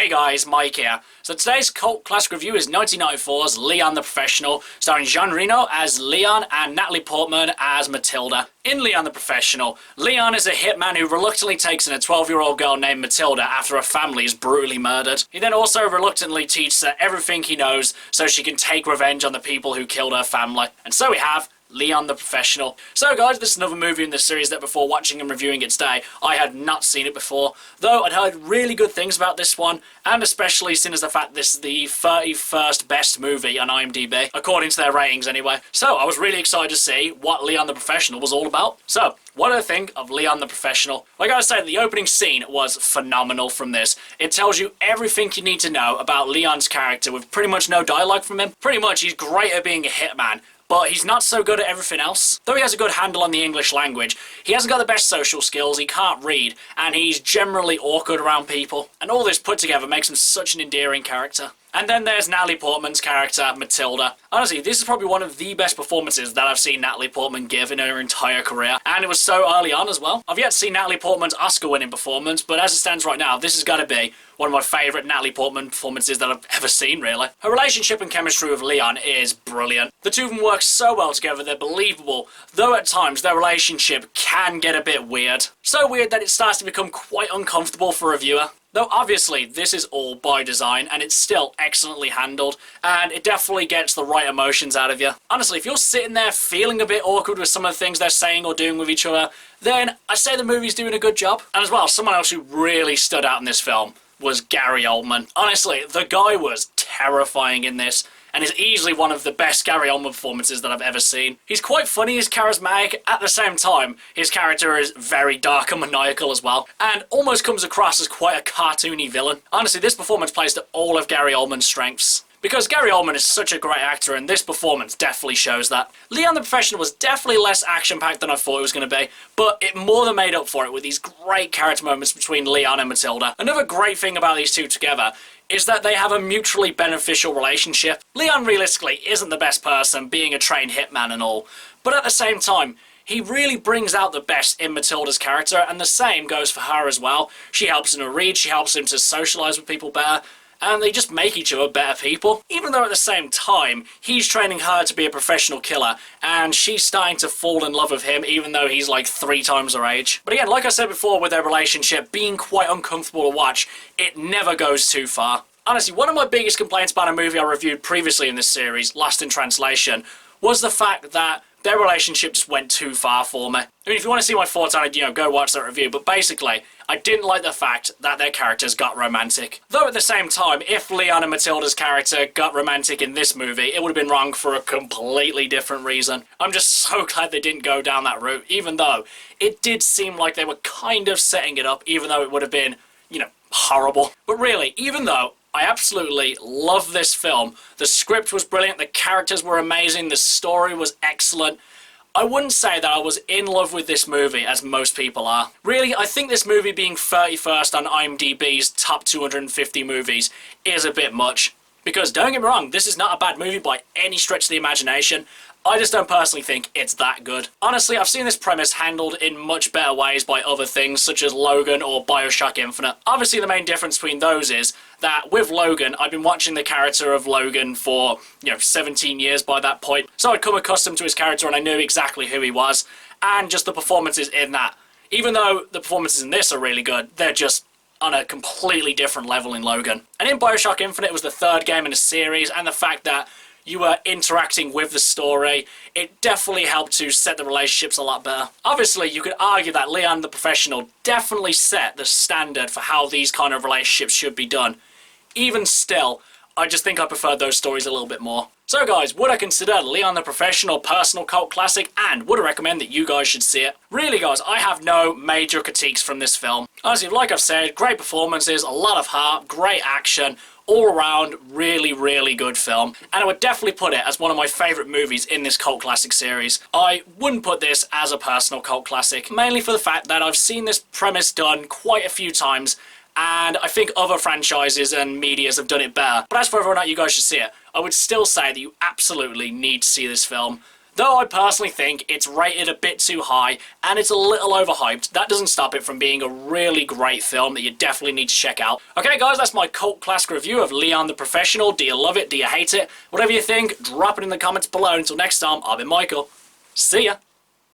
Hey guys, Mike here. So today's cult classic review is 1994's Leon the Professional, starring Jean Reno as Leon and Natalie Portman as Matilda. In Leon the Professional, Leon is a hitman who reluctantly takes in a 12-year-old girl named Matilda after her family is brutally murdered. He then also reluctantly teaches her everything he knows so she can take revenge on the people who killed her family. And so we have Leon the Professional. So guys, this is another movie in this series that before watching and reviewing it today, I had not seen it before, though I'd heard really good things about this one, and especially since the fact this is the 31st best movie on IMDb, according to their ratings anyway. So I was really excited to see what Leon the Professional was all about. So, what do I think of Leon the Professional? Well, I gotta say, the opening scene was phenomenal from this. It tells you everything you need to know about Leon's character with pretty much no dialogue from him. Pretty much, he's great at being a hitman, but he's not so good at everything else. Though he has a good handle on the English language, he hasn't got the best social skills, he can't read, and he's generally awkward around people. And all this put together makes him such an endearing character. And then there's Natalie Portman's character, Matilda. Honestly, this is probably one of the best performances that I've seen Natalie Portman give in her entire career. And it was so early on as well. I've yet to see Natalie Portman's Oscar-winning performance, but as it stands right now, this has got to be one of my favourite Natalie Portman performances that I've ever seen, really. Her relationship and chemistry with Leon is brilliant. The two of them work so well together, they're believable, though at times their relationship can get a bit weird. So weird that it starts to become quite uncomfortable for a viewer. Though obviously this is all by design and it's still excellently handled and it definitely gets the right emotions out of you. Honestly, if you're sitting there feeling a bit awkward with some of the things they're saying or doing with each other, then I'd say the movie's doing a good job. And as well, someone else who really stood out in this film was Gary Oldman. Honestly, the guy was terrifying in this, and is easily one of the best Gary Oldman performances that I've ever seen. He's quite funny, he's charismatic, at the same time, his character is very dark and maniacal as well, and almost comes across as quite a cartoony villain. Honestly, this performance plays to all of Gary Oldman's strengths. Because Gary Oldman is such a great actor, and this performance definitely shows that. Leon the Professional was definitely less action-packed than I thought it was going to be, but it more than made up for it with these great character moments between Leon and Matilda. Another great thing about these two together is that they have a mutually beneficial relationship. Leon realistically isn't the best person, being a trained hitman and all, but at the same time, he really brings out the best in Matilda's character, and the same goes for her as well. She helps him to read, she helps him to socialise with people better, and they just make each other better people. Even though at the same time, he's training her to be a professional killer, and she's starting to fall in love with him even though he's like 3 times her age. But again, like I said before with their relationship being quite uncomfortable to watch, it never goes too far. Honestly, one of my biggest complaints about a movie I reviewed previously in this series, Lost in Translation, was the fact that their relationship just went too far for me. I mean, if you want to see my thoughts on it, go watch that review, but basically, I didn't like the fact that their characters got romantic. Though at the same time, if Leon and Matilda's character got romantic in this movie, it would have been wrong for a completely different reason. I'm just so glad they didn't go down that route, even though it did seem like they were kind of setting it up, even though it would have been, horrible. But really, even though I absolutely love this film, the script was brilliant, the characters were amazing, the story was excellent, I wouldn't say that I was in love with this movie as most people are. Really, I think this movie being 31st on IMDb's top 250 movies is a bit much. Because don't get me wrong, this is not a bad movie by any stretch of the imagination. I just don't personally think it's that good. Honestly, I've seen this premise handled in much better ways by other things, such as Logan or Bioshock Infinite. Obviously, the main difference between those is that with Logan, I've been watching the character of Logan for, 17 years by that point. So I'd come accustomed to his character and I knew exactly who he was. And just the performances in that. Even though the performances in this are really good, they're just on a completely different level in Logan. And in Bioshock Infinite, it was the 3rd game in a series, and the fact that you were interacting with the story, it definitely helped to set the relationships a lot better. Obviously, you could argue that Leon the Professional definitely set the standard for how these kind of relationships should be done. Even still, I just think I preferred those stories a little bit more. So guys, would I consider Leon the Professional personal cult classic, and would I recommend that you guys should see it? Really guys, I have no major critiques from this film. Honestly, like I've said, great performances, a lot of heart, great action, all around really, really good film, and I would definitely put it as one of my favourite movies in this cult classic series. I wouldn't put this as a personal cult classic, mainly for the fact that I've seen this premise done quite a few times, and I think other franchises and medias have done it better. But as for whether or not you guys should see it, I would still say that you absolutely need to see this film. Though I personally think it's rated a bit too high and it's a little overhyped, that doesn't stop it from being a really great film that you definitely need to check out. Okay guys, that's my cult classic review of Leon the Professional. Do you love it? Do you hate it? Whatever you think, drop it in the comments below. Until next time, I've been Michael. See ya!